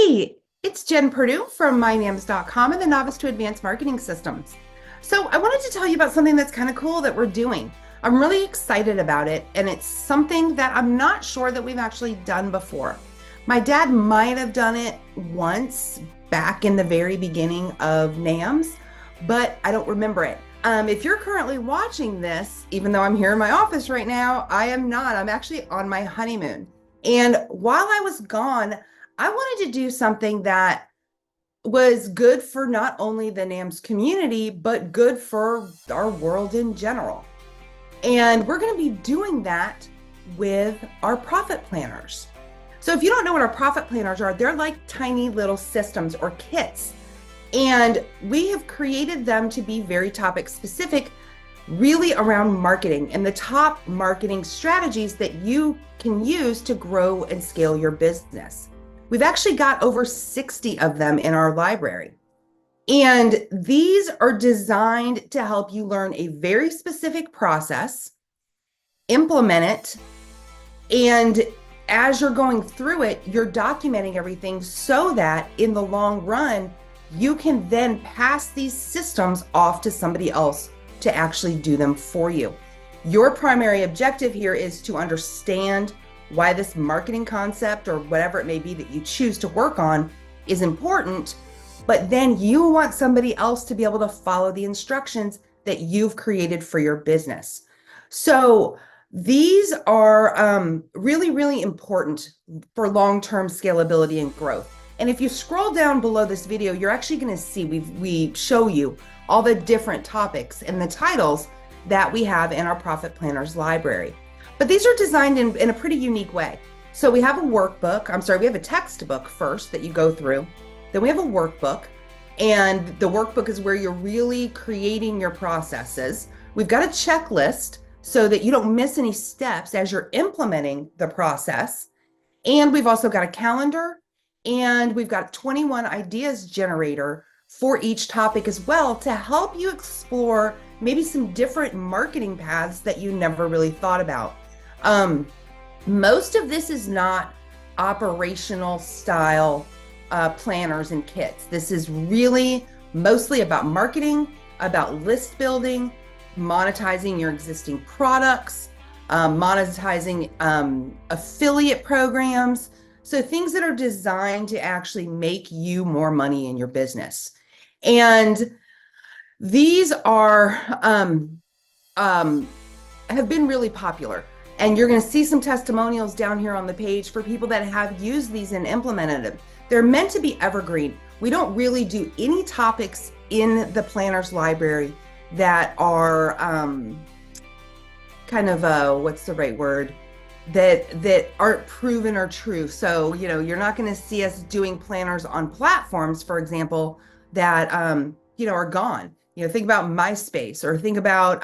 Hey, it's Jen Purdue from MyNAMS.com and the Novice to Advanced Marketing Systems. So I wanted to tell you about something that's kind of cool that we're doing. I'm really excited about it, and it's something that I'm not sure that we've actually done before. My dad might have done it once back in the very beginning of NAMS, but I don't remember it. If you're currently watching this, even though I'm here in my office right now, I am not. I'm actually on my honeymoon. And while I was gone, I wanted to do something that was good for not only the NAMS community, but good for our world in general. And we're going to be doing that with our profit planners. So if you don't know what our profit planners are, they're like tiny little systems or kits. And we have created them to be very topic specific, really around marketing and the top marketing strategies that you can use to grow and scale your business. We've actually got over 60 of them in our library. And these are designed to help you learn a very specific process, implement it, and as you're going through it, you're documenting everything so that in the long run, you can then pass these systems off to somebody else to actually do them for you. Your primary objective here is to understand why this marketing concept or whatever it may be that you choose to work on is important, but then you want somebody else to be able to follow the instructions that you've created for your business. So these are really, really important for long-term scalability and growth. And if you scroll down below this video, you're actually going to see we show you all the different topics and the titles that we have in our Profit Planners library. But these are designed in a pretty unique way. So we have a workbook, we have a textbook first that you go through. Then we have a workbook, and the workbook is where you're really creating your processes. We've got a checklist so that you don't miss any steps as you're implementing the process. And we've also got a calendar, and we've got 21 ideas generator for each topic as well to help you explore maybe some different marketing paths that you never really thought about. Most of this is not operational style planners and kits. This is really mostly about marketing, about list building, monetizing your existing products, monetizing affiliate programs. So things that are designed to actually make you more money in your business. And these are have been really popular. And you're going to see some testimonials down here on the page for people that have used these and implemented them. They're meant to be evergreen. We don't really do any topics in the planners library that are kind of what's the right word? That aren't proven or true. So, you're not going to see us doing planners on platforms, for example, that, are gone. Think about MySpace or think about,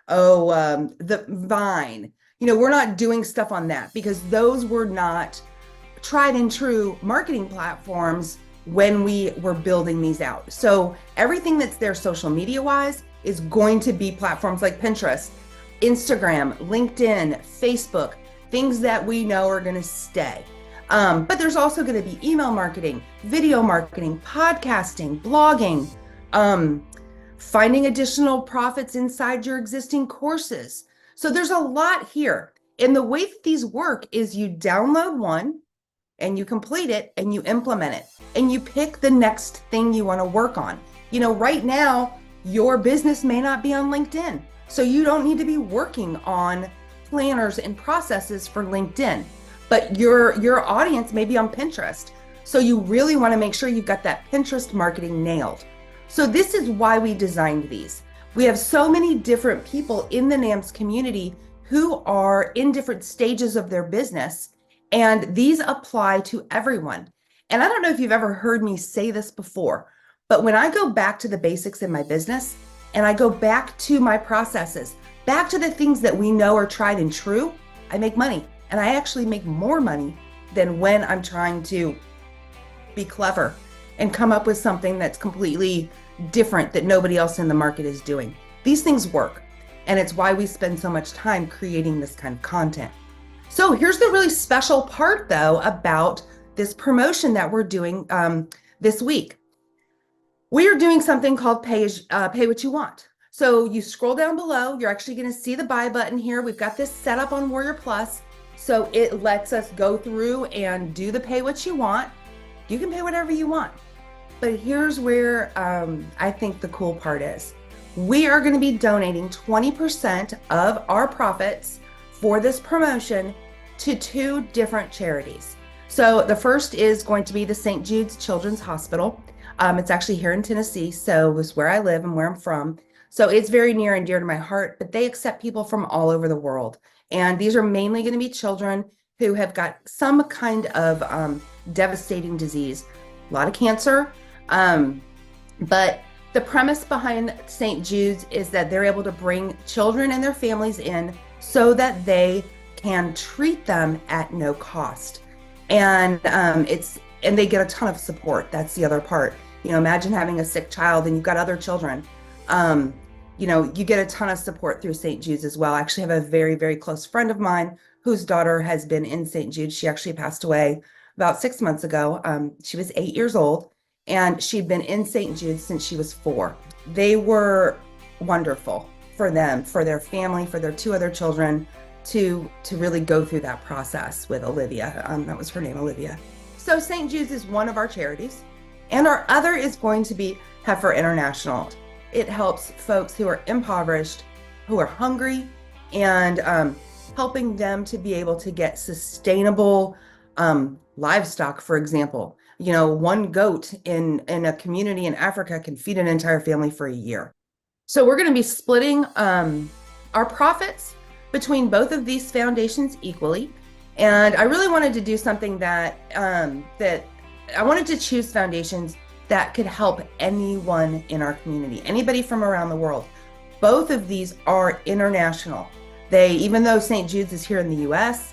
the Vine. We're not doing stuff on that because those were not tried and true marketing platforms when we were building these out. So everything that's there social media wise is going to be platforms like Pinterest, Instagram, LinkedIn, Facebook, things that we know are going to stay. But there's also going to be email marketing, video marketing, podcasting, blogging, finding additional profits inside your existing courses. So there's a lot here. And the way that these work is you download one and you complete it and you implement it and you pick the next thing you want to work on. Right now, your business may not be on LinkedIn. So you don't need to be working on planners and processes for LinkedIn, but your audience may be on Pinterest. So you really want to make sure you've got that Pinterest marketing nailed. So this is why we designed these. We have so many different people in the NAMS community who are in different stages of their business, and these apply to everyone. And I don't know if you've ever heard me say this before, but when I go back to the basics in my business and I go back to my processes, back to the things that we know are tried and true, I make money. And I actually make more money than when I'm trying to be clever and come up with something that's completely different that nobody else in the market is doing. These things work. And it's why we spend so much time creating this kind of content. So here's the really special part though about this promotion that we're doing this week. We are doing something called pay what you want. So you scroll down below, you're actually going to see the buy button here. We've got this set up on Warrior Plus. So it lets us go through and do the pay what you want. You can pay whatever you want. But here's where I think the cool part is. We are going to be donating 20% of our profits for this promotion to 2 different charities. So the first is going to be the St. Jude's Children's Hospital. It's actually here in Tennessee, so it's where I live and where I'm from. So it's very near and dear to my heart, but they accept people from all over the world. And these are mainly going to be children who have got some kind of devastating disease, a lot of cancer. But the premise behind St. Jude's is that they're able to bring children and their families in so that they can treat them at no cost. And and they get a ton of support. That's the other part. Imagine having a sick child and you've got other children. You get a ton of support through St. Jude's as well. I actually have a very, very close friend of mine whose daughter has been in St. Jude's. She actually passed away about 6 months ago. She was 8 years old and she'd been in St. Jude's since she was 4. They were wonderful for them, for their family, for their 2 other children to really go through that process with Olivia. That was her name, Olivia. So St. Jude's is one of our charities, and our other is going to be Heifer International. It helps folks who are impoverished, who are hungry, and helping them to be able to get sustainable livestock, for example. 1 goat in a community in Africa can feed an entire family for a year. So we're going to be splitting our profits between both of these foundations equally. And I really wanted to do something that I wanted to choose foundations that could help anyone in our community, anybody from around the world. Both of these are international. Even though St. Jude's is here in the US,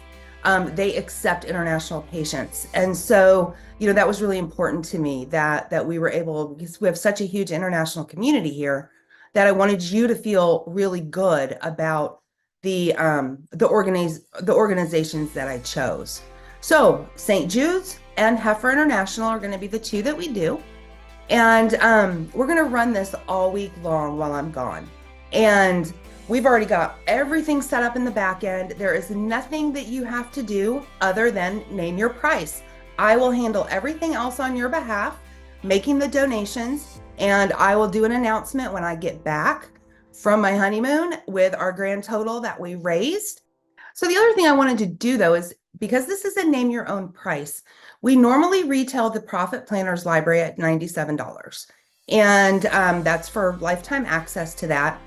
they accept international patients. And so, that was really important to me that we were able, because we have such a huge international community here, that I wanted you to feel really good about the organizations that I chose. So St. Jude's and Heifer International are going to be the 2 that we do. And we're going to run this all week long while I'm gone. And we've already got everything set up in the back end. There is nothing that you have to do other than name your price. I will handle everything else on your behalf, making the donations, and I will do an announcement when I get back from my honeymoon with our grand total that we raised. So the other thing I wanted to do, though, is because this is a name your own price, we normally retail the Profit Planners Library at $97. And that's for lifetime access to that.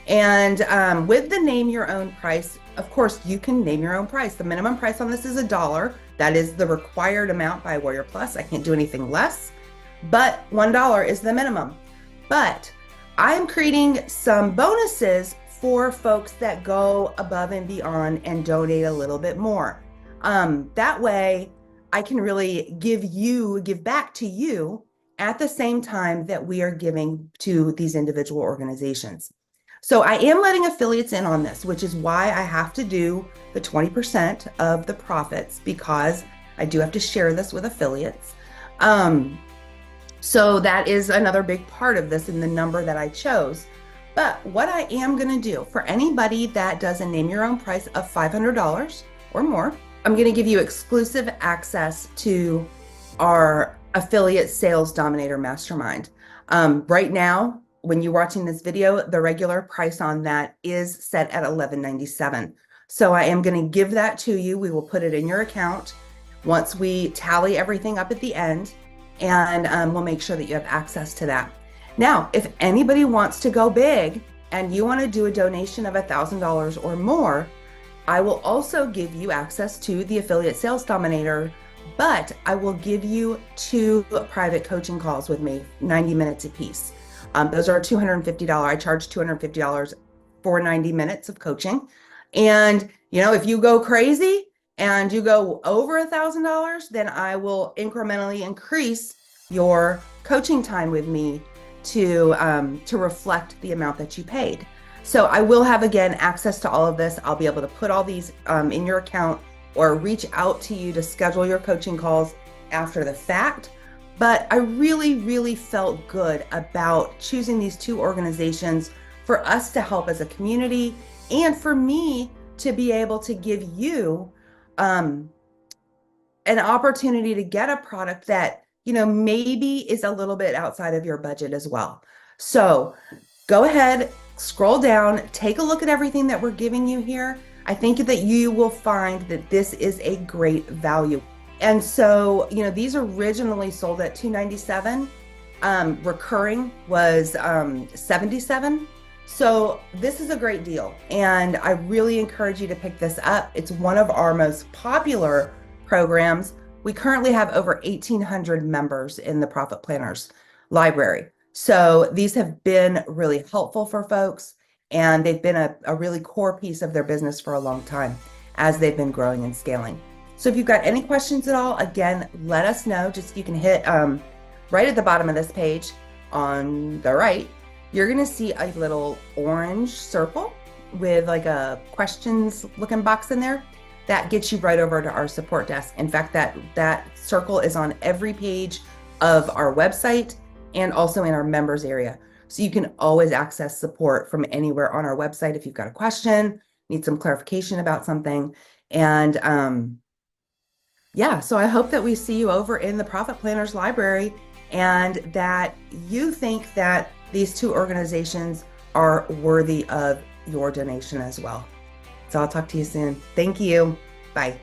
And with the name your own price, of course, you can name your own price. The minimum price on this is $1. That is the required amount by Warrior Plus. I can't do anything less, but $1 is the minimum. But I'm creating some bonuses for folks that go above and beyond and donate a little bit more. That way I can really give back to you at the same time that we are giving to these individual organizations. So I am letting affiliates in on this, which is why I have to do the 20% of the profits, because I do have to share this with affiliates. So that is another big part of this in the number that I chose. But what I am going to do for anybody that does a name your own price of $500 or more, I'm going to give you exclusive access to our affiliate sales dominator mastermind. Right now, when you're watching this video, the regular price on that is set at $11.97. So I am going to give that to you. We will put it in your account once we tally everything up at the end, and we'll make sure that you have access to that. Now, if anybody wants to go big and you want to do a donation of $1,000 or more, I will also give you access to the affiliate sales dominator, but I will give you 2 private coaching calls with me, 90 minutes apiece. Those are $250. I charge $250 for 90 minutes of coaching. And, if you go crazy and you go over $1,000, then I will incrementally increase your coaching time with me to reflect the amount that you paid. So I will have, again, access to all of this. I'll be able to put all these in your account or reach out to you to schedule your coaching calls after the fact, but I really, really felt good about choosing these two organizations for us to help as a community and for me to be able to give you um, an opportunity to get a product that, maybe is a little bit outside of your budget as well. So go ahead, scroll down, take a look at everything that we're giving you here. I think that you will find that this is a great value. And so, these originally sold at $297. Recurring was $77. So this is a great deal. And I really encourage you to pick this up. It's one of our most popular programs. We currently have over 1,800 members in the Profit Planners library. So these have been really helpful for folks, and they've been a really core piece of their business for a long time as they've been growing and scaling. So if you've got any questions at all, again, let us know. Just you can hit right at the bottom of this page on the right, you're going to see a little orange circle with like a questions looking box in there. That gets you right over to our support desk. In fact, that circle is on every page of our website and also in our members area. So you can always access support from anywhere on our website if you've got a question, need some clarification about something. And yeah, so I hope that we see you over in the Profit Planners library and that you think that these two organizations are worthy of your donation as well. So I'll talk to you soon. Thank you. Bye.